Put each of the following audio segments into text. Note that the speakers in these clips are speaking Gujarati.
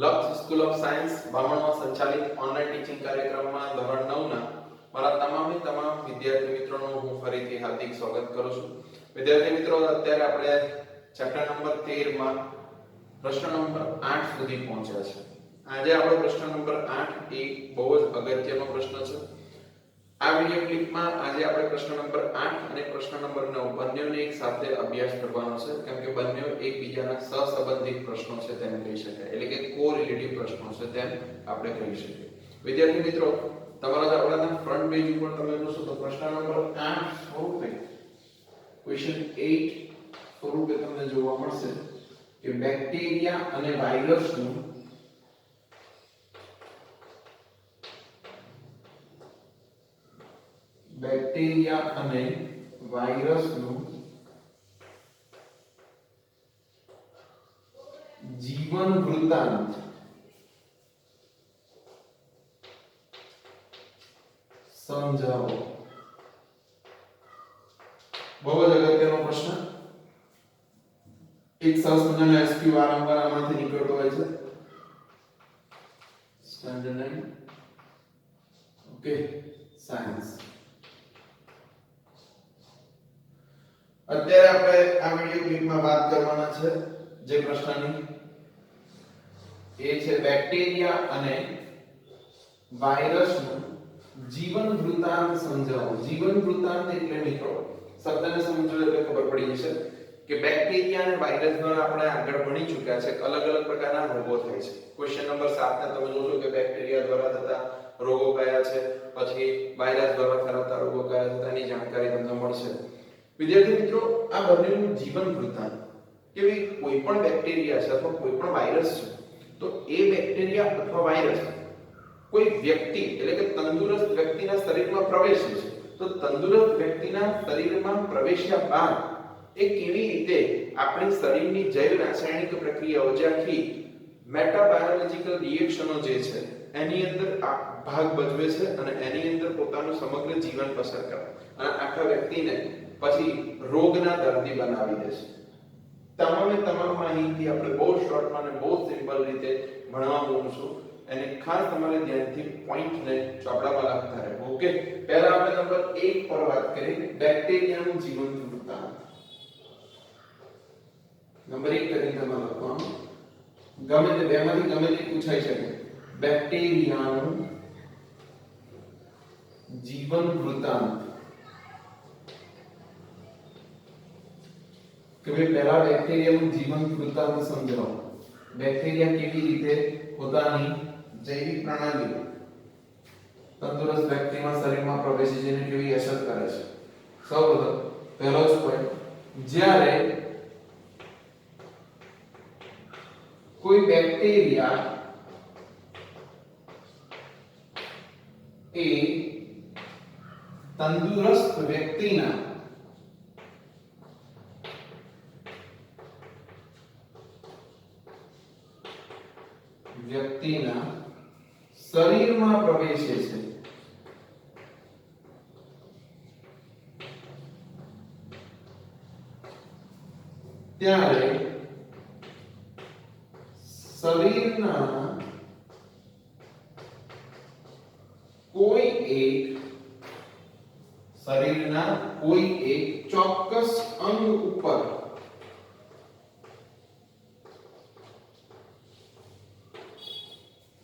લક્ષ સ્કૂલ ઓફ સાયન્સ બામણમાં સંચાલિત ઓનલાઈન ટીચિંગ કાર્યક્રમમાં ધોરણ 9 ના મારા તમામ વિદ્યાર્થી મિત્રોનું હું ફરીથી હાર્દિક સ્વાગત કરું છું. વિદ્યાર્થી મિત્રો, અત્યારે આપણે ચેપ્ટર નંબર 13 માં પ્રશ્ન નંબર 8 સુધી પહોંચ્યા છે. આજે આપણો પ્રશ્ન નંબર 8 એ બહુ જ અગત્યનો પ્રશ્ન છે. આ વિડિયો ક્લિપમાં આજે આપણે પ્રશ્ન નંબર 8 અને પ્રશ્ન નંબર 9 બંનેનો એક સાથે અભ્યાસ કરવાનો છે, કેમ કે બંને એકબીજાના સહસંબંધિત પ્રશ્નો છે તેમ કહી શકાય, એટલે કે કોરિલેટિવ પ્રશ્નો છે તેમ આપણે કહી શકીએ. વિદ્યાર્થી મિત્રો, તમારા આપણા ફ્રન્ટ પેજ ઉપર તમે જોશો તો પ્રશ્ન નંબર 8 સ્વરૂપે ક્વેશ્ચન 8 સ્વરૂપે તમને જોવા મળશે કે બેક્ટેરિયા અને વાયરસનું જીવન વૃત્તાંત સમજાવો. બહુ જ અગત્યનો પ્રશ્ન. એક સરસ મજાનો એસક્યુ વારંવાર આમાંથી નીકળતો હોય છે. Standard 9 okay science. અત્યારે આપણે આ વિડિયો ક્લિપમાં વાત કરવાના છે જે પ્રશ્નની એ છે બેક્ટેરિયા અને વાયરસનું જીવન વૃત્તાંત સમજાવો. જીવન વૃત્તાંત એટલે મિત્રો શબ્દને સમજો એટલે ખબર પડી જશે કે બેક્ટેરિયા અને વાયરસ દ્વારા આપણે આગળ ભણી ચૂક્યા છે અલગ અલગ પ્રકારના રોગો થાય છે. ક્વેશ્ચન નંબર 7 ને તમે જોશો કે બેક્ટેરિયા દ્વારા થતા રોગો કયા છે, પછી વાયરસ દ્વારા થતા રોગો કયા છે તેની જાણકારી તમને મળશે. વિદ્યાર્થી મિત્રો, આ બંનેનું જીવન વૃત્તાંત કે કોઈ પણ બેક્ટેરિયા છે અથવા કોઈ પણ વાયરસ છે તો એ બેક્ટેરિયા અથવા વાયરસ કોઈ વ્યક્તિ એટલે કે તંદુરસ્ત વ્યક્તિના શરીરમાં પ્રવેશે છે, તો તંદુરસ્ત વ્યક્તિના શરીરમાં પ્રવેશ્યા બાદ એ કેવી રીતે આપણી શરીરની જૈવ રાસાયણિક પ્રક્રિયાઓ જે આખી મેટાબાયોલોજિકલ રિએક્શનો જે છે એની અંદર ભાગ ભજવે છે અને એની અંદર પોતાનું સમગ્ર જીવન પસાર કરે અને આખા વ્યક્તિને પછી રોગના દર્દી બનાવી દે છે. તમામ માહિતી આપણે બહુ શોર્ટમાં અને બહુ સિમ્પલ રીતે ભણવા માંગુ છું. એને ખાસ તમારે ધ્યાનથી પોઈન્ટને ચોપડામાં લખતા રહેવું. ઓકે, પહેલા આપણે નંબર 1 પર વાત કરી બેક્ટેરિયાનું જીવન વૃત્તાંત. નંબર 1 કરીને તમે લખવાનું ગમે તે બેમાંથી ગમે તે પૂછાઈ શકે. બેક્ટેરિયાનું જીવન વૃત્તાંત કે ભાઈ પહેલા બેક્ટેરિયાનું જીવન વૃત્તાંત સમજાવો. બેક્ટેરિયા કેવી રીતે પોતાની જૈવિક પ્રણાલી તંદુરસ્ત વ્યક્તિના શરીરમાં પ્રવેશે છે અને કેવી અસર કરે છે. સૌપ્રથમ પહેલો જ પોઈન્ટ, જ્યારે કોઈ બેક્ટેરિયા એ તંદુરસ્ત વ્યક્તિના શરીરમાં પ્રવેશે છે ત્યારે શરીરના કોઈ એક ચોક્કસ અંગ ઉપર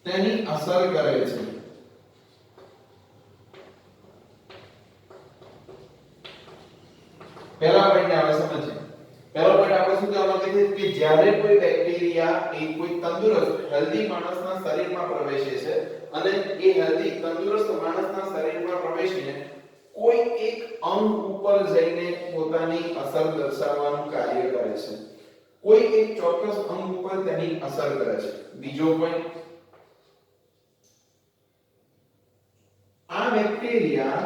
તેની અસર કરે છે. પહેલા પોઈન્ટ આવે સમજે. પહેલો પોઈન્ટ આપણે શું કહેવા માંગીએ છીએ કે જ્યારે કોઈ બેક્ટેરિયા એ કોઈ તંદુરસ્ત હેલ્ધી માણસના શરીરમાં પ્રવેશે છે અને એ હેલ્ધી તંદુરસ્ત માણસના શરીરમાં પ્રવેશીને કોઈ એક અંગ ઉપર જઈને પોતાની અસર દર્શાવવાનું કાર્ય કરે છે. કોઈ એક ચોક્કસ અંગ ઉપર તેની અસર કરે છે. બીજો પોઈન્ટ, આ બેક્ટેરિયા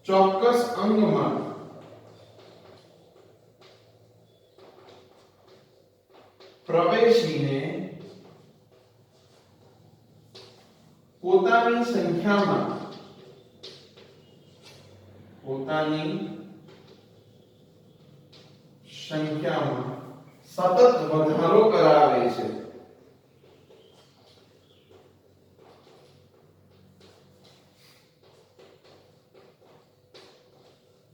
ચોક્કસ અંગમાં પ્રવેશીને પોતાની સંખ્યામાં સતત વધારો કરાવે છે.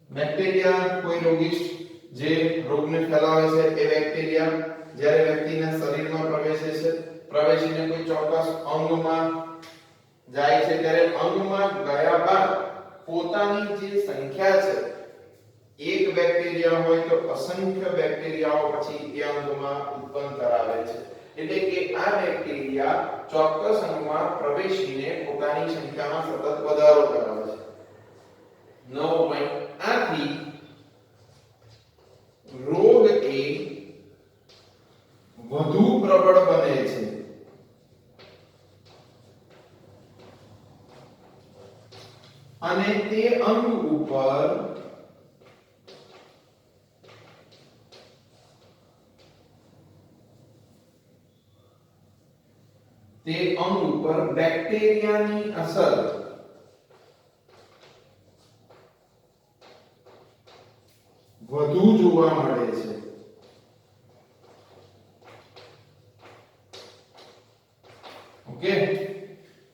બેક્ટેરિયા કોઈ રોગિષ્ટ જે રોગને ફેલાવે છે એ બેક્ટેરિયા જ્યારે વ્યક્તિના શરીરમાં પ્રવેશે છે, પ્રવેશીને કોઈ ચોક્કસ અંગમાં જાય છે, ત્યારે અંગમાં ગયા બાદ પોતાની જે સંખ્યા છે, એક બેક્ટેરિયા હોય તો અસંખ્ય બેક્ટેરિયાઓ પછી એ અંગમાં ઉત્પન્ન કરાવે છે. એટલે કે આ બેક્ટેરિયા ચોક્કસ અંગમાં પ્રવેશીને પોતાની સંખ્યામાં સતત વધારો કરાવે છે. નવો પોઈન્ટ, આથી રોગ એ વધુ પ્રબળ બને છે. અને તે અંગ ઉપર બેક્ટેરિયાની અસર વધુ જોવા મળે છે. ઓકે,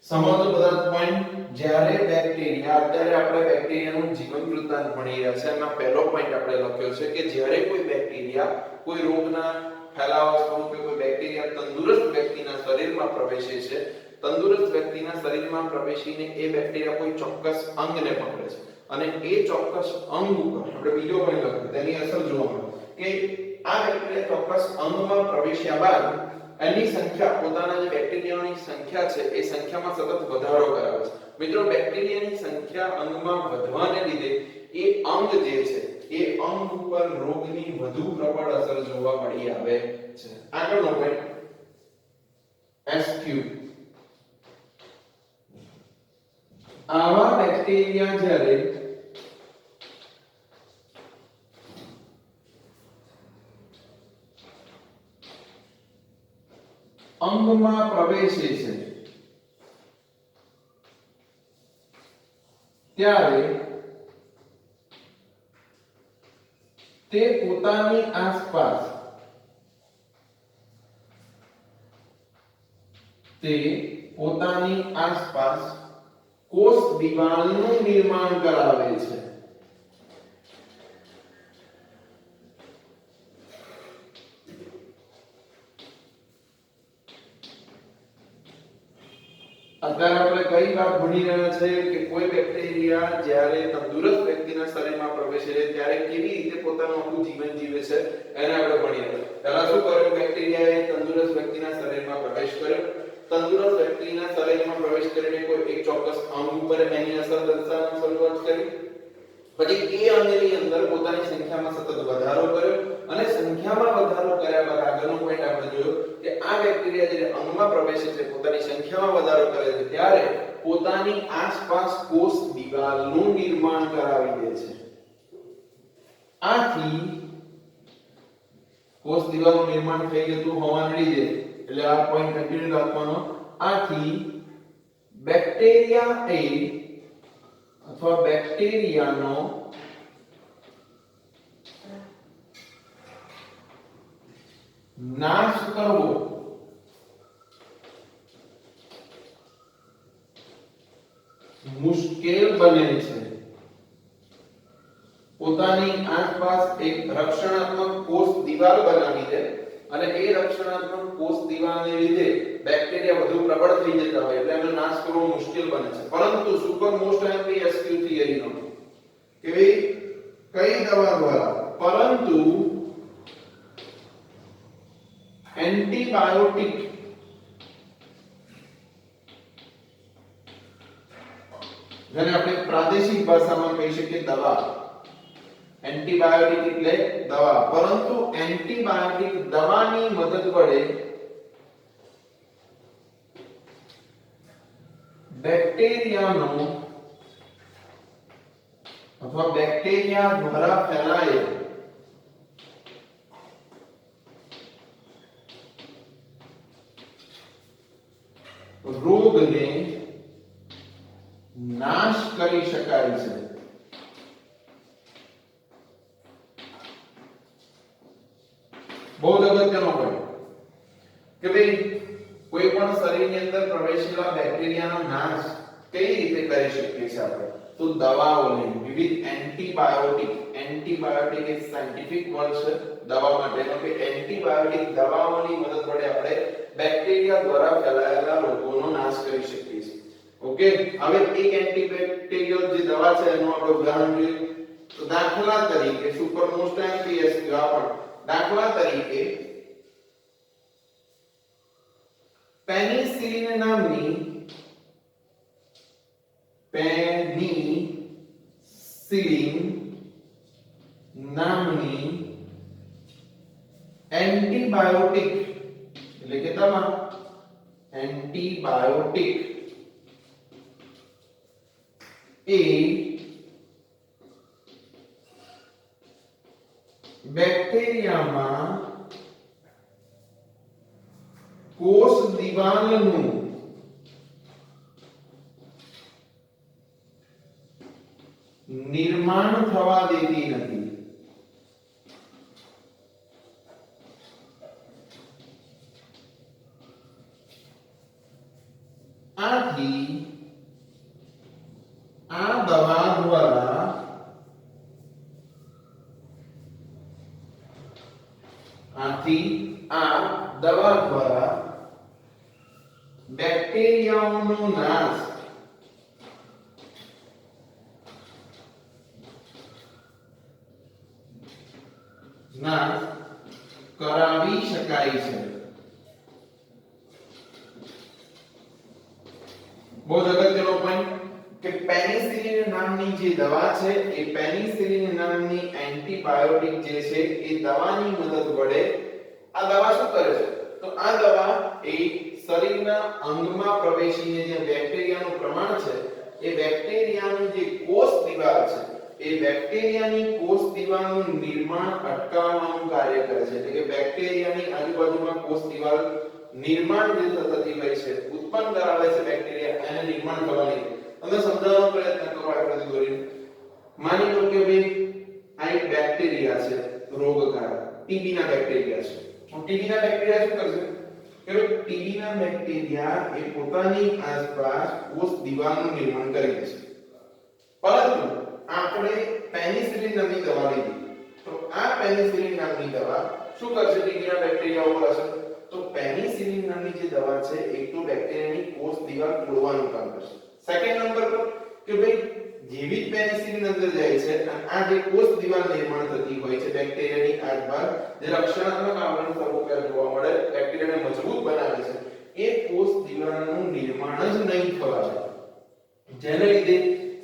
સમજો બધા પોઈન્ટ. જ્યારે બેક્ટેરિયા, અત્યારે આપણે બેક્ટેરિયાનું જીવન વૃત્તાંત ભણી રહ્યા છે. એમાં પહેલો પોઈન્ટ આપણે લખ્યો છે કે જ્યારે કોઈ બેક્ટેરિયા કોઈ રોગના ફેલાવા સ્વરૂપે કોઈ બેક્ટેરિયા તંદુરસ્ત વ્યક્તિના શરીરમાં પ્રવેશે છે, તંદુરસ્ત વ્યક્તિના શરીરમાં પ્રવેશીને એ બેક્ટેરિયા કોઈ ચોક્કસ અંગને પકડે છે અને એ ચોક્કસ અંગ ઉપર આપણે બીજો પોઈન્ટ લખ્યો, તેની અસર જોવા મળે કે આ બેક્ટેરિયા ચોક્કસ અંગમાં પ્રવેશ્યા બાદ એની સંખ્યા, પોતાના જે બેક્ટેરિયાની સંખ્યા છે એ સંખ્યામાં સતત વધારો કરાવે છે. મિત્રો, બેક્ટેરિયાની સંખ્યા અંગમાં વધવાને લીધે એ અંગ જે છે એ અંગ ઉપર રોગની વધુ પ્રબળ અસર જોવા મળી આવે છે. આગળનો પોઈન્ટ SQ. આવા બેક્ટેરિયા જ્યારે અંગમાં પ્રવેશે છે ત્યારે તે પોતાની આસપાસ કોષ દિવાલનું નિર્માણ કરાવે છે. અત્યારે આપણે કઈ વાત ભણી રહ્યા છે કે કોઈ બેક્ટેરિયા જ્યારે તંદુરસ્ત વ્યક્તિના શરીરમાં પ્રવેશે છે ત્યારે કેવી રીતે પોતાનું આખું જીવન જીવે છે એને આપણે ભણી રહ્યા. પહેલા શું કર્યું? બેક્ટેરિયાએ તંદુરસ્ત વ્યક્તિના શરીરમાં પ્રવેશ કર્યો. તંદુરસ્ત વ્યક્તિના શરીરમાં પ્રવેશ કરીને કોઈ એક ચોક્કસ અંગ ઉપર એની અસર દર્શાવવાની શરૂઆત કરી. પછી એ અંગની અંદર પોતાની સંખ્યામાં સતત વધારો કર્યો અને સંખ્યામાં વધારો કર્યા બાદ આગળનો પોઈન્ટ આપણે જોયો કે આ બેક્ટેરિયા જ્યારે અંગમાં પ્રવેશે છે, પોતાની સંખ્યામાં વધારો કરે છે, ત્યારે પોતાની આસપાસ કોષ દિવાલનું નિર્માણ કરાવી દે છે. આથી કોષ દિવાલનું નિર્માણ થઈ જતું હોવાને લીધે, એટલે આ પોઈન્ટ કન્ટિન્યુ રાખવાનો, આથી બેક્ટેરિયા એ અથવા બેક્ટેરિયાનો નાશ કરવો મુશ્કેલ બને છે. પોતાની આસપાસ એક રક્ષણાત્મક કોષ દિવાલ બનાવી દે અને એ રક્ષણાત્મક કોષ દિવાલને લીધે બેક્ટેરિયા વધુ પ્રબળ થઈ જતા હોય એટલે એનો નાશ કરવો મુશ્કેલ બને છે. પરંતુ સુપર મોસ્ટ એમપી એસક્યુ થિયરીનો કે કઈ દવા દ્વારા? પરંતુ એન્ટીબાયોટિક જેને આપણે પ્રાદેશિક ભાષામાં કહી શકીએ દવા. એન્ટીબાયોટિક એટલે દવા, પરંતુ એન્ટીબાયોટિક દવાની મદદ વડે બેક્ટેરિયાનો અથવા બેક્ટેરિયા દ્વારા ફેલાયેલ રોગને નાશ કરી શકાય છે. બહુ જ અગત્યનો પોઈન્ટ કે ભાઈ કોઈ પણ શરીરની અંદર પ્રવેશેલા બેક્ટેરિયાનો નાશ કઈ રીતે કરી શકીએ છીએ આપણે? તો દવાઓની વિવિધ એન્ટીબાયોટિક એક સાયન્ટિફિક વર્ડ છે દવા માટેનો કે એન્ટીબાયોટિક દવાઓની મદદ વડે આપણે બેક્ટેરિયા દ્વારા ફેલાયેલા રોગોનો નાશ કરી શકીએ છીએ. ઓકે, હવે એક એન્ટીબેક્ટેરિયલ જે દવા છે એનું આપણે ઉદાહરણ જોઈએ. તો દાખલા તરીકે સુપર મોસ્ટ એમપીએસક્યુ આપણ દાખલા તરીકે પેનિસિલિન નામની એન્ટીબાયોટિક એટલે કે દવા એન્ટીબાયોટિક એ બેક્ટેરિયામાં કોષ દિવાલનું નિર્માણ થવા દેતી નથી. આથી આ દવા દ્વારા બેક્ટેરિયાઓનો નાશ કરાવી શકાય છે. બહુ જ અગત્યનો પોઈન્ટ કે પેનિસિલિન નામની જે દવા છે એ પેનિસિલિન નામની એન્ટીબાયોટિક જે છે એ દવાની મદદ વડે આ દવા શું કરે છે? તો આ દવા એ શરીરના અંગમાં પ્રવેશીને જે બેક્ટેરિયાનું પ્રમાણ છે એ બેક્ટેરિયાની જે કોષ દિવાલ છે એ બેક્ટેરિયાની કોષ દિવાલનું નિર્માણ અટકાવવાનું કાર્ય કરે છે. એટલે કે બેક્ટેરિયાની આજુબાજુમાં કોષ દિવાલ નિર્માણ જે થતી હોય છે ઉત્પન્ન કરાવે છે બેક્ટેરિયા એને નિર્માણ થવાની. તમે સમજાવવાનો પ્રયત્ન કરો આકૃતિ દોરીને. માની લો કે ભાઈ આ એક બેક્ટેરિયા છે રોગકારક ટીબી ના બેક્ટેરિયા છે. ટીબી ના બેક્ટેરિયા શું કરશે કે ટીબી ના બેક્ટેરિયા એ પોતાની આસપાસ કોષ દિવાલનું નિર્માણ કરી દે છે. પરંતુ આપણે પેનિસિલિન નામની દવા લીધી તો આ પેનિસિલિન નામની દવા શું કરશે? ટીબી ના બેક્ટેરિયા ઉપર અસર. તો પેનિસિલિન નામની જે દવા છે એક તો બેક્ટેરિયાની કોષ દિવાલ તોડવાનું કામ કરશે. સેકન્ડ નંબર પર કે ભાઈ જેવી પેનિસિલિન અંદર જાય છે આ જે કોષ દિવાલ નિર્માણ થતી હોય છે બેક્ટેરિયાની આસપાસ જે રક્ષણાત્મક આવરણ સ્વરૂપે જોવા મળે બેક્ટેરિયાને મજબૂત બનાવે છે એ કોષ દિવાલનું નિર્માણ જ નહીં થવા દે. જેને લીધે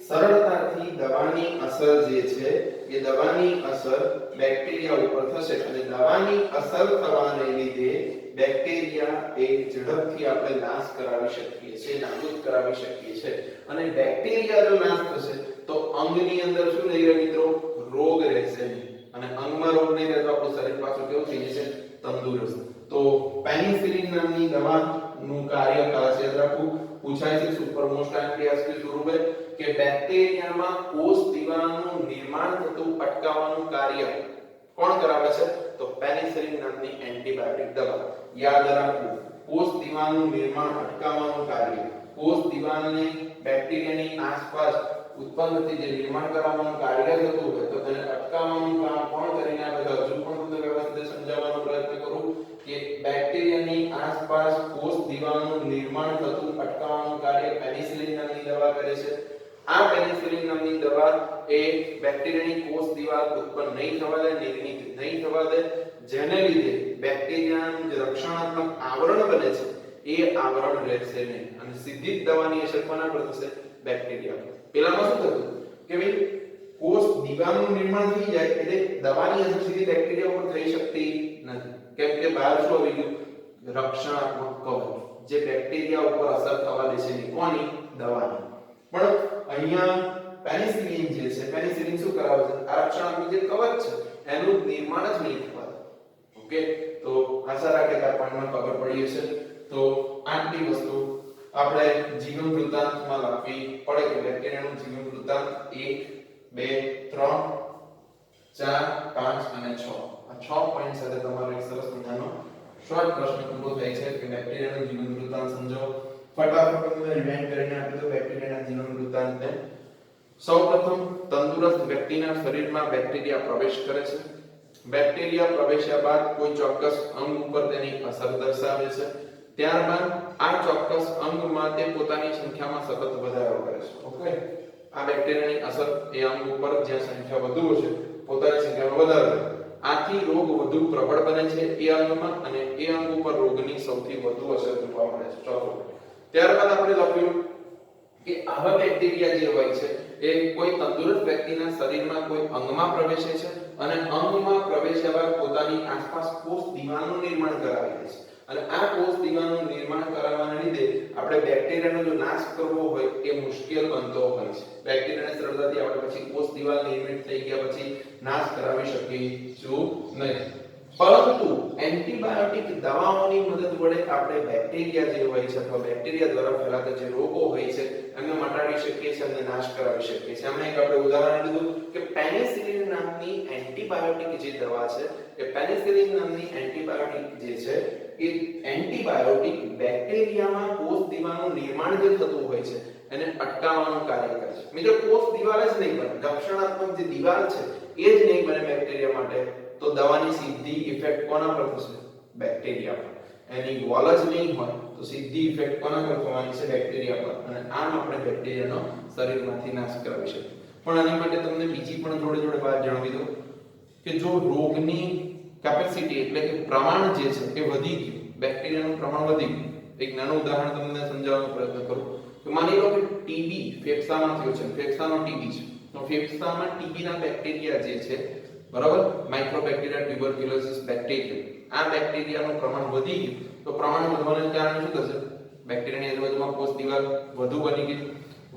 સરળતાથી દવાની અસર જે છે એ દવાની અસર બેક્ટેરિયા ઉપર થશે અને દવાની અસર થવાને લીધે બેક્ટેરિયા એ ઝડપથી આપણે નાશ કરાવી શકીએ છીએ, નાબૂદ કરાવી શકીએ છીએ. અને બેક્ટેરિયા જો નાશ થશે તો અંગની અંદર શું નહીં રહે મિત્રો? રોગ રહેશે નહીં. અને અંગમાં રોગ નહીં રહે તો આપણું શરીર પાછું કેવું થઈ જશે? તંદુરસ્ત. તો પેનિસિલિન નામની દવાનું કાર્ય ખાસ યાદ રાખવું. પૂછાય છે સુપર મોસ્ટ એમપીએસક્યુ સ્વરૂપે કે બેક્ટેરિયામાં કોષ દિવાલનું નિર્માણ થતું અટકાવવાનું કાર્ય કોણ કરાવે છે? તો પેનિસિલિન નામની એન્ટીબાયોટિક દવા. યાદ રાખવું, કોષ દિવાલનું નિર્માણ અટકાવવાનું કાર્ય, કોષ દિવાલને બેક્ટેરિયાની આસપાસ ઉત્પન્ન થતી જે નિર્માણ કરવાનું કાર્ય થતું હોય તો તેને અટકાવવાનું કામ કોણ કરીને આવે છે? હજુ પણ તમને વ્યવસ્થિત સમજાવવાનો પ્રયત્ન કરું કે બેક્ટેરિયાની આસપાસ કોષ દિવાલનું નિર્માણ થતું અટકાવવાનું કાર્ય પેનિસિલિન નામની દવા કરે છે. આ પેનિસિલિન નામની દવા એ બેક્ટેરિયાની કોષ દિવાલ ઉત્પન્ન નહીં થવા દે, નિર્મિત નહીં થવા દે, જેને લીધે બેક્ટેરિયાનું જે રક્ષણાત્મક આવરણ બને છે એ આવરણ રહેશે નહીં અને સીધી જ દવાની અસર કોના પર થશે? બેક્ટેરિયા પર. પેલામાં શું થતું કે ભાઈ કોષ દિવાલનું નિર્માણ થઈ જાય એટલે દવાની અસર સીધી બેક્ટેરિયા ઉપર થઈ શકતી નથી. કેમ કે બહાર શું આવી ગયું? રક્ષણાત્મક કવચ જે બેક્ટેરિયા ઉપર અસર થવા દેશે નહીં. કોની? દવાની. પણ અહીંયા પેનિસિલિન જે છે પેનિસિલિન શું કરાવે છે? આ રક્ષણાત્મક જે કવચ છે એનું નિર્માણ જ નહીં થવા દે. ઓકે, તો આશા રાખે કે આપણને ખબર પડી હશે. તો આટલી વસ્તુ આપણે જીવન વૃત્તાંતમાં લખવી પડે કે બેક્ટેરિયાનું જીવન વૃત્તાંત 1 2 3 4 5 અને 6 આ 6 પોઈન્ટ સાથે તમારો એક સરસ મજાનો શોર્ટ પ્રશ્ન પૂરો થાય છે કે બેક્ટેરિયાનું જીવન વૃત્તાંત સમજો. ફટાફટ તમને રિવાઇન્ડ કરીને આપી દો બેક્ટેરિયાના જીવન વૃત્તાંતને. સૌપ્રથમ તંદુરસ્ત વ્યક્તિના શરીરમાં બેક્ટેરિયા પ્રવેશ કરે છે. બેક્ટેરિયા પ્રવેશ્યા બાદ કોઈ ચોક્કસ અંગ ઉપર તેની અસર દર્શાવે છે. ત્યારબાદ આ ચોક્કસ અંગમાં તે પોતાની સંખ્યામાં સતત વધારો કરે છે. ઓકે, આ બેક્ટેરિયાની અસર એ અંગ ઉપર જ્યાં સંખ્યા વધુ હશે પોતાની સંખ્યામાં વધારો કરે. આથી રોગ વધુ પ્રબળ બને છે એ અંગમાં અને એ અંગ ઉપર રોગની સૌથી વધુ અસર જોવા મળે છે. ચોથું, ત્યારબાદ આપણે લખ્યું કે આવા બેક્ટેરિયા જે હોય છે એ કોઈ તંદુરસ્ત વ્યક્તિના શરીરમાં કોઈ અંગમાં પ્રવેશે છે અને અંગમાં પ્રવેશ્યા બાદ પોતાની આસપાસ કોષ દિવાલનું નિર્માણ કરાવી દે છે. અને આ કોષ દિવાલનું નિર્માણ કરાવવાના લીધે આપણે બેક્ટેરિયાનો જો નાશ કરવો હોય એ મુશ્કેલ બનતો હોય છે. બેક્ટેરિયાને સરળતાથી આપણે પછી કોષ દિવાલ નિર્મિત થઈ ગયા પછી નાશ કરાવી શકીશું નહીં. પરંતુ એન્ટીબાયોટિક દવાઓની મદદ વડે આપણે બેક્ટેરિયા જે હોય છે અથવા બેક્ટેરિયા દ્વારા ફેલાતા જે રોગો હોય છે એમને મટાડી શકીએ છીએ અને નાશ કરાવી શકીએ છીએ. આમાં એક આપણે ઉદાહરણ લીધું કે પેનિસિલિન નામની એન્ટીબાયોટિક જે દવા છે એ પેનિસિલિન નામની એન્ટીબાયોટિક જે છે એ એન્ટીબાયોટિક બેક્ટેરિયામાં કોષ દિવાલનું નિર્માણ જે થતું હોય છે એને અટકાવવાનું કાર્ય કરે છે. મિત્રો કોષ દિવાલ જ નહીં બને, રક્ષણાત્મક જે દિવાલ છે એ જ નહીં બને બેક્ટેરિયા માટે, તો દવાની સીધી ઇફેક્ટ કોના પર થશે? બેક્ટેરિયા પર. એની વોલ જ નહીં હોય તો સીધી ઇફેક્ટ કોના પર થવાની છે? બેક્ટેરિયા પર. અને આમ આપણે બેક્ટેરિયાનો શરીરમાંથી નાશ કરાવી શકીએ. પણ આની માટે તમને બીજી પણ જોડે જોડે વાત જણાવી દઉં કે જો રોગની કેપેસિટી એટલે કે પ્રમાણ જે છે એ વધી ગયું, બેક્ટેરિયાનું પ્રમાણ વધી ગયું. એક નાનું ઉદાહરણ તમને સમજાવવાનો પ્રયત્ન કરું કે માની લો કે ટીબી ફેફસામાં થયો છે, ફેફસાનો ટીબી છે, તો ફેફસામાં ટીબીના બેક્ટેરિયા જે છે બરાબર, માઇક્રોબેક્ટેરિયા ટ્યુબરક્યુલોસિસ બેક્ટેરિયા, આ બેક્ટેરિયાનું પ્રમાણ વધી ગયું તો પ્રમાણ વધવાને કારણે શું થશે? બેક્ટેરિયાની આજુબાજુમાં કોષ દિવાલ વધુ બની ગઈ,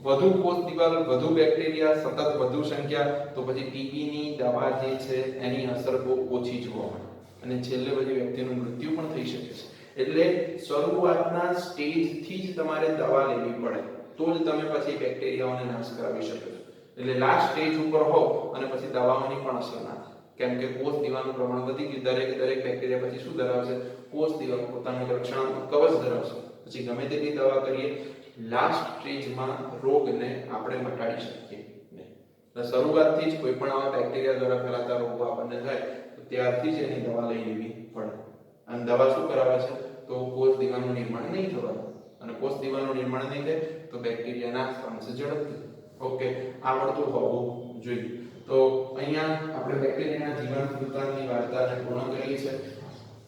વધુ કોષ દિવાલ, વધુ બેક્ટેરિયા, સતત વધુ સંખ્યા, તો પછી ટીબીની દવા જે છે એની અસર બહુ ઓછી જોવા મળે અને છેલ્લે પછી વ્યક્તિનું મૃત્યુ પણ થઈ શકે છે. એટલે શરૂઆતના સ્ટેજથી જ તમારે દવા લેવી પડે તો જ તમે પછી બેક્ટેરિયાઓને નાશ કરાવી શકો છો. એટલે લાસ્ટ સ્ટેજ ઉપર હો અને પછી દવાઓની પણ અસર ના થાય, કેમ કે કોષ દિવાલનું પ્રમાણ વધી ગયું. દરેક બેક્ટેરિયા પછી શું ધરાવશે? કોષ દિવાલ, પોતાનું રક્ષણાત્મક કવચ ધરાવશે. પછી ગમે તેટલી દવા કરીએ લાસ્ટ સ્ટેજમાં રોગને આપણે મટાડી શકીએ નહીં. એટલે શરૂઆતથી જ કોઈ પણ આવા બેક્ટેરિયા દ્વારા ફેલાતા રોગો આપણને થાય તો ત્યારથી જ એની દવા લઈ લેવી પડે. અને દવા શું કરાવે છે? તો કોષ દિવાલનું નિર્માણ નહીં થવાનું, અને કોષ દિવાલનું નિર્માણ નહીં થાય તો બેક્ટેરિયા નાશ પામશે ઝડપથી. ઓકે, આવડતું હોવું જોઈએ. તો અહીંયા આપણે બેક્ટેરિયાના જીવન વૃત્તાંતની વાર્તાને પૂર્ણ કરીએ છીએ.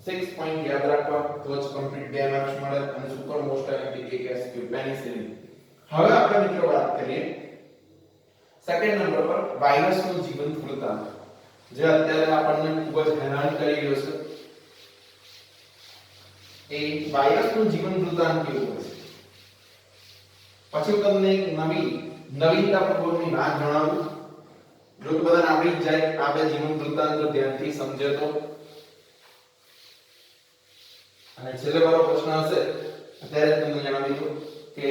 6 પોઈન્ટ યાદ રાખવા તો જ કમ્પ્લીટ 2 માર્ક્સ મળે અને સુપર મોસ્ટ આઈએમપી એક એસક્યુ પેનિસિલિન. હવે આપણે મિત્રો વાત કરીએ સેકન્ડ નંબર પર વાયરસનું જીવન વૃત્તાંત, જે અત્યારે આપણને ખૂબ જ હેરાન કરી રહ્યો છે. એ વાયરસનું જીવન વૃત્તાંત કેવું હોય છે? પછી હું તમને એક નવીનતાપૂર્વકની વાત જણાવું. જો બધાને આવડી જાય આ બે જીવન વૃત્તાંત ધ્યાનથી સમજે તો. અને છેલ્લે મારો પ્રશ્ન હશે અત્યારે તમને જણાવી દઉં કે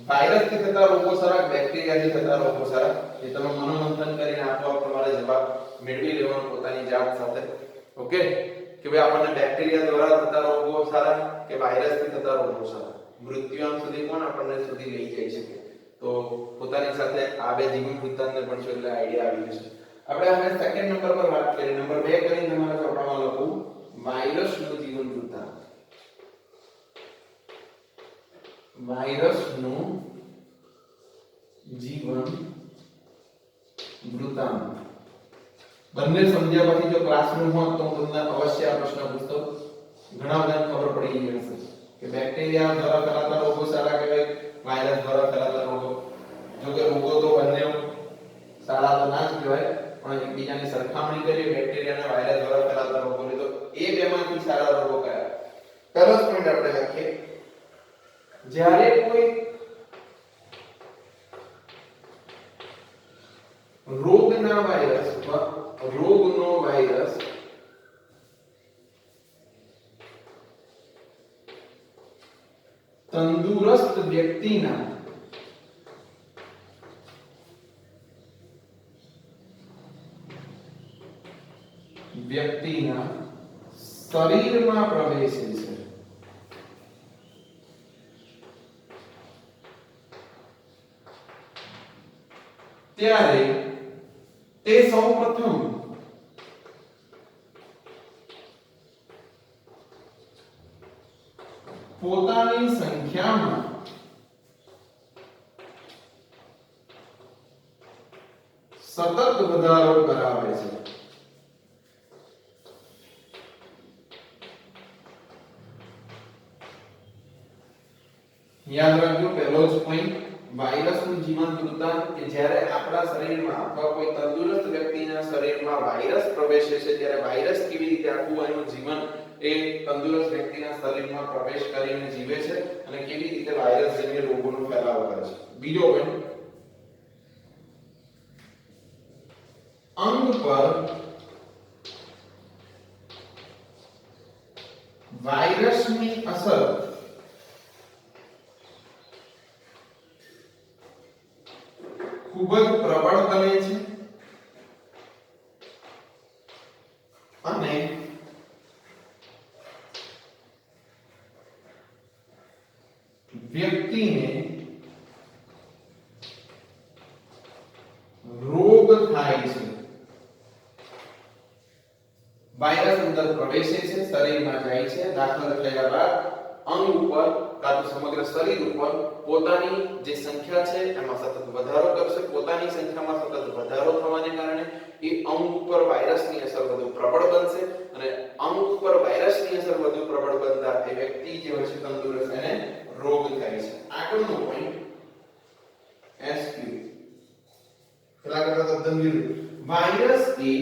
વાયરસથી થતા રોગો સારા, બેક્ટેરિયાથી થતા રોગો સારા? એ તમે મનોમંથન કરીને આપોઆપ તમારે જવાબ મેળવી લેવાનો પોતાની જાત સાથે. ઓકે, કે ભાઈ આપણને બેક્ટેરિયા દ્વારા થતા રોગો સારા કે વાયરસથી થતા રોગો સારા? મૃત્યુઆંક સુધી કોણ આપણને સુધી લઈ જઈ શકે? તો પોતાની સાથે આ બે જીવન વૃત્તાંતને પણ છે એટલે આઈડિયા આવી જશે. આપણે હવે સેકન્ડ નંબર પર વાત કરીએ. નંબર 2 કરીને તમારા ચોપડામાં લખું વાયરસનું જીવન વૃત્તાંત. વાયરસનું જીવન વૃત્તાંત બંને સમજ્યા પછી જો ક્લાસરૂમ હોત તો હું તમને અવશ્ય આ પ્રશ્ન પૂછતો. ઘણા બધાને ખબર પડી ગઈ હશે કે બેક્ટેરિયા દ્વારા ફેલાતા રોગો સારા કહેવાય, વાયરસ દ્વારા ફેલાતા રોગો. જો કે રોગો તો બંને સારા તો ના જ કહેવાય, પણ એકબીજાની સરખામણી કરીએ બેક્ટેરિયા અને વાયરસ દ્વારા ફેલાતા રોગોની તો એ બેમાંથી સારા રોગો કયા? પહેલો પોઈન્ટ આપણે લખીએ, જ્યારે કોઈ રોગના વાયરસ અથવા રોગનો વાયરસ તંદુરસ્ત વ્યક્તિના વ્યક્તિના શરીરમાં પ્રવેશે છે ત્યારે તે સૌપ્રથમ પોતાની સંખ્યામાં સતત વધારો કરાવે છે. યાદ રાખજો પહેલો જ પોઈન્ટ, વાયરસનું જીવન વૃત્તાંત કે જ્યારે આપણા શરીરમાં અથવા કોઈ તંદુરસ્ત વ્યક્તિના શરીરમાં વાયરસ પ્રવેશે છે ત્યારે વાયરસ કેવી રીતે આખું એનું જીવન એ તંદુરસ્ત વ્યક્તિના શરીરમાં પ્રવેશ કરીને જીવે છે અને કેવી રીતે વાયરસજન્ય રોગોનો ફેલાવો કરે છે. બીજો પોઈન્ટ, અંગ પર વાયરસની અસર ખૂબ જ પ્રબળ બને છે અને વ્યક્તિને રોગ થાય છે. વાયરસ અંદર પ્રવેશે છે, શરીરમાં જાય છે, દાખલ થયા બાદ અંગ ઉપર કાં તો સમગ્ર શરીર ઉપર પોતાની જે સંખ્યા છે એમાં સતત વધારો કરશે. પોતાની સંખ્યામાં સતત વધારો થવાને કારણે એ અંગ ઉપર વાયરસની અસર વધુ પ્રબળ બનશે અને અંગ ઉપર વાયરસની અસર વધુ પ્રબળ બનતા એ વ્યક્તિ જે હોય છે તંદુરસ્ત એને રોગ થાય છે. આગળનો પોઈન્ટ SQ પેલા કરતા તદ્દન વિરુદ્ધ. વાયરસ એ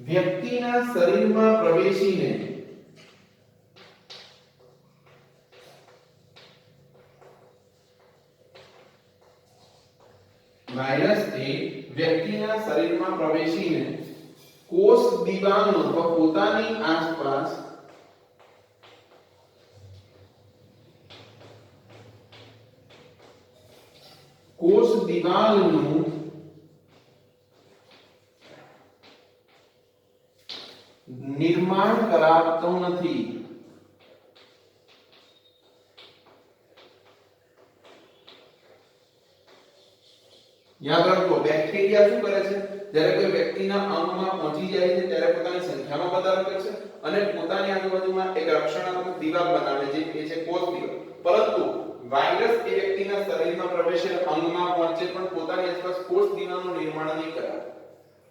વ્યક્તિના શરીરમાં પ્રવેશીને કોષ દિવાલનો અથવા પોતાની આસપાસ કોષ દિવાલનું નિર્માણ કરાવતો નથી. યાદ રાખો, બેક્ટેરિયા શું કરે છે? જ્યારે કોઈ વ્યક્તિના અંગમાં પહોંચી જાય છે ત્યારે પોતાની સંખ્યામાં વધારો કરે છે અને પોતાની આજુબાજુમાં એક રક્ષણાત્મક દીવાલ બનાવે છે, એ છે કોષ દિવાલ. પરંતુ વાયરસ એ વ્યક્તિના શરીરમાં પ્રવેશે, અંગમાં પહોંચે પણ પોતાની આસપાસ કોષ દિવાલનું નિર્માણ નહીં કરાવે.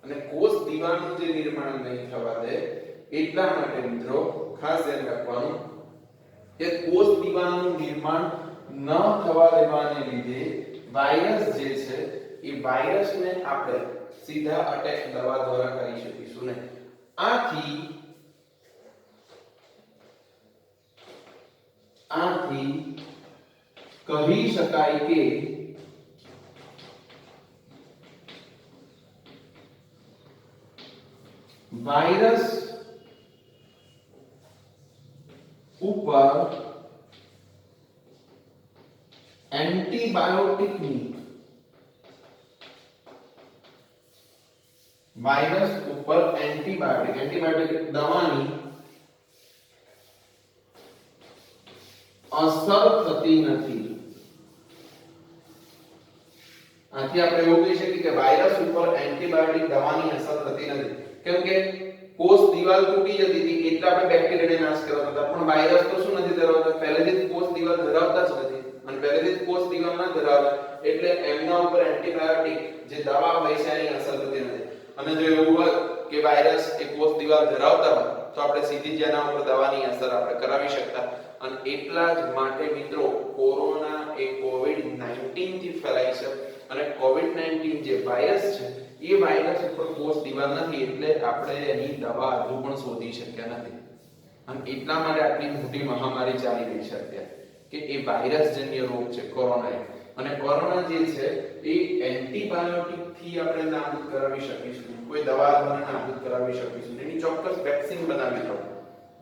અને કોષ દિવાલનું જે નિર્માણ નહીં થવા દે એટલા માટે મિત્રો ખાસ ધ્યાન રાખવાનું કે કોષ દિવાલનું નિર્માણ ન થવા દેવાને લીધે વાયરસ જે છે એ વાયરસને આપણે સીધા અટેક દવા દ્વારા કરી શકીશું નહીં. આથી કહી શકાય કે વાયરસ ઉપર એન્ટીબાયોટિકની દવાની અસર થતી નથી. આથી આપણે એવું કહી શકીએ કે વાયરસ ઉપર એન્ટીબાયોટિક દવાની અસર થતી નથી. કેમ કે કોષ દિવાલ તૂટી જતી હતી એટલે આપણે બેક્ટેરિયાને નાશ કરતા હતા, પણ વાયરસ તો શું નથી ધરાવતા? પહેલેથી જ કોષ દિવાલ ધરાવતા જ નથી અને પહેલેથી જ કોષ દિવાલ ના ધરાવે એટલે એમના ઉપર એન્ટીબાયોટિક જે દવા હોય છે એની અસર થતી નથી. અને જો એવું હોય કે વાયરસ એ કોષ દિવાલ ધરાવતા હોય તો આપણે સીધી જ એના ઉપર દવાની અસર આપણે કરાવી શકતા. અને એટલા જ માટે મિત્રો કોરોના એ કોવિડ-19 થી ફેલાય છે અને કોવિડ-19 જે વાયરસ છે એ વાયરસ ઉપર કોષ દિવાલ નથી એટલે આપણે એની દવા હજુ પણ શોધી શક્યા નથી. અને એટલા માટે આટલી મોટી મહામારી ચાલી રહી છે અત્યારે કે એ વાયરસજન્ય રોગ છે કોરોના. અને કોરોના જે છે એ એન્ટીબાયોટિક થી આપણે નાબૂદ કરાવી શકીશું, કોઈ દવા દ્વારા નાબૂદ કરાવી શકીશું. એની ચોક્કસ વેક્સિન બનાવી પડે,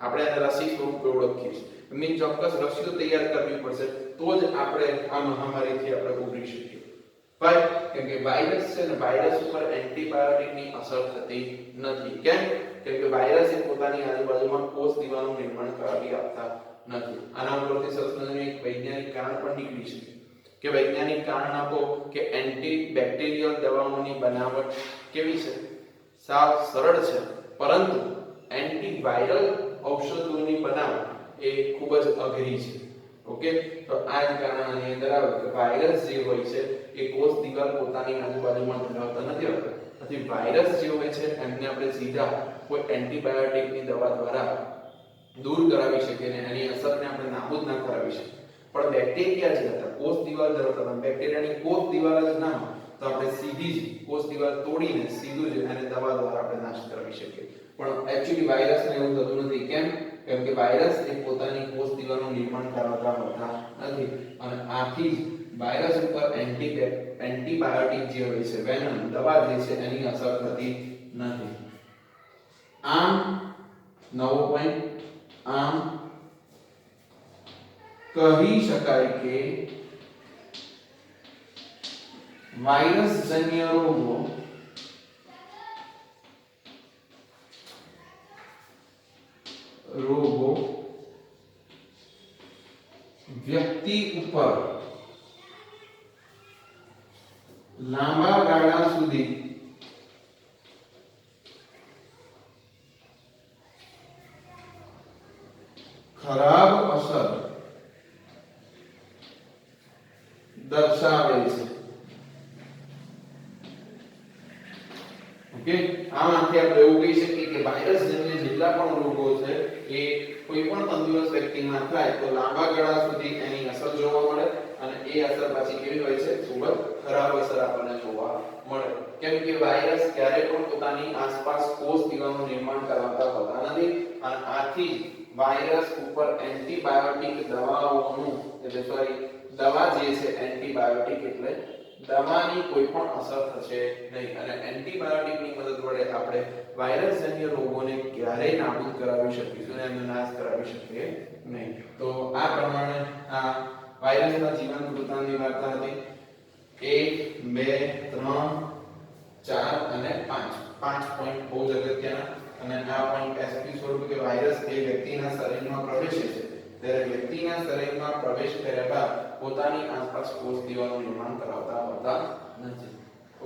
આપણે એને રસી સ્વરૂપે ઓળખીએ છીએ. એની ચોક્કસ રસીઓ તૈયાર કરવી પડશે તો જ આપણે આ મહામારીથી આપણે ઉભરી શકીએ. વાય કેમ કે વાયરસ છે ને વાયરસ ઉપર એન્ટીબાયોટિકની અસર થતી નથી. કેમ કે વાયરસ એ પોતાની આજુબાજુમાં કોષ દીવાનું નિર્માણ કરાવી આપતા નથી. આના ઉપરથી સરસ મજાનું એક વૈજ્ઞાનિક કારણ પણ નીકળી શકે કે વૈજ્ઞાનિક કારણ આપો કે એન્ટીબેક્ટેરિયલ દવાઓની બનાવટ કેવી છે, સાવ સરળ છે, પરંતુ એન્ટીવાયરલ ઔષધોની બનાવટ એ ખૂબ જ અઘરી છે. ઓકે, તો આ જ કારણ આની અંદર આવે કે વાયરસ જે હોય છે એ કોષ દીવાલ પોતાની આજુબાજુમાં ધરાવતા નથી હોતા. તેથી વાયરસ જે હોય છે એમને આપણે સીધા કોઈ એન્ટીબાયોટિકની દવા દ્વારા દૂર કરાવી શકીએ અને એની અસરને આપણે નાબૂદ ના કરાવી શકીએ. પણ બેક્ટેરિયા જે હતા કોષ દીવાલ ધરાવતા હતા, બેક્ટેરિયાની કોષ દીવાલ જ ના હોય તો આપણે સીધી જ કોષ દીવાલ તોડીને સીધું જ એને દવા દ્વારા આપણે નાશ કરાવી શકીએ. પણ એકચ્યુઅલી વાયરસને એવું થતું નથી. કેમ કે વાયરસ એ પોતાની કોષ દીવાલનું નિર્માણ કરાવતા હોતા નથી અને આથી જ વાયરસ ઉપર એન્ટીબાયોટિક જે હોય છે વેનમ દવા જે છે એની અસર થતી નથી. આમ નવો પોઈન્ટ, આમ કહી શકાય કે વાયરસજન્ય રોગો વ્યક્તિ ઉપર લાંબા ગાળા સુધી ખરાબ અસર દર્શાવે છે. ઓકે, આમાંથી આપણે એવું કહી શકીએ કે વાયરસજન્ય જેટલા પણ રોગો છે એ કોઈ પણ તંદુરસ્ત વ્યક્તિમાં થાય તો લાંબા ગાળા સુધી એની અસર જોવા મળે અને એ અસર પાછી કેવી હોય છે, ખૂબ જ ખરાબ અસર આપણને જોવા મળે. કેમ કે વાયરસ ક્યારે પણ પોતાની આસપાસ કોષ દીવાનું નિર્માણ કરાવતા હોતા નથી અને આથી વાયરસ ઉપર એન્ટીબાયોટિક દવાઓનું એટલે સોરી દવા જે છે એન્ટીબાયોટિક એટલે દવાની કોઈ પણ અસર થશે નહીં અને એન્ટીબાયોટિકની મદદ વડે આપણે વાયરસજન્ય રોગોને ક્યારેય નાબૂદ કરાવી શકીશું અને એનો નાશ કરાવી શકીએ નહીં. તો આ પ્રમાણે આ વાયરસના જીવન વૃત્તાંતની વાર્તા હતી. 1 2 3 4 અને 5 પોઈન્ટ બહુ જ અગત્યના અને આ પોઈન્ટ એસપી સ્વરૂપ કે વાયરસ એ વ્યક્તિના શરીરમાં પ્રવેશે છે ત્યારે વ્યક્તિના શરીરમાં પ્રવેશ કર્યા બાદ પોતાની આસપાસ કોષ દીવાનું નિર્માણ કરાવતા હોતા નથી.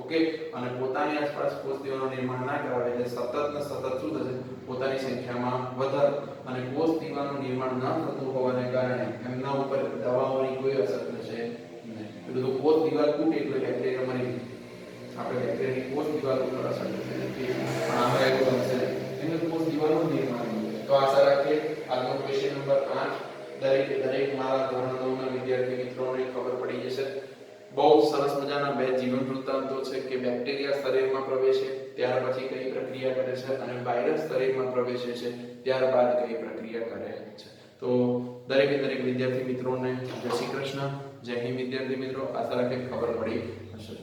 ઓકે, અને પોતાની આસપાસ કોષ દીવાનું નિર્માણ ના કરાવે એટલે સતત ને સતત શું થશે, પોતાની સંખ્યામાં વધારો અને કોષ દીવાનું નિર્માણ ન થતું હોવાને કારણે એમના ઉપર દવાઓની કોઈ અસર થશે નહીં. એટલે તો કોષ દીવાલ તૂટે એટલે બેક્ટેરિયા મરી જાય. આપણે બેક્ટેરિયાની કોષ દીવાલ ઉપર અસર થશે નથી પણ આમાં એવું બનશે નહીં. એટલે કોષ દીવાલનું નિર્માણ નહીં. તો આશા રાખીએ આજનો ક્વેશ્ચન નંબર 8 દરેક મારા ધોરણ 9 ના વિદ્યાર્થી મિત્રોને ખબર પડી જશે. બહુ સરસ મજાના બે જીવન વૃત્તાંતો છે કે બેક્ટેરિયા શરીરમાં પ્રવેશે ત્યાર પછી કઈ પ્રક્રિયા કરે છે અને વાયરસ શરીરમાં પ્રવેશે છે ત્યારબાદ કઈ પ્રક્રિયા કરે છે. તો દરેક વિદ્યાર્થી મિત્રોને જય શ્રી કૃષ્ણ, જય હિન્દ વિદ્યાર્થી મિત્રો. આશા રાખીએ ખબર પડી હશે.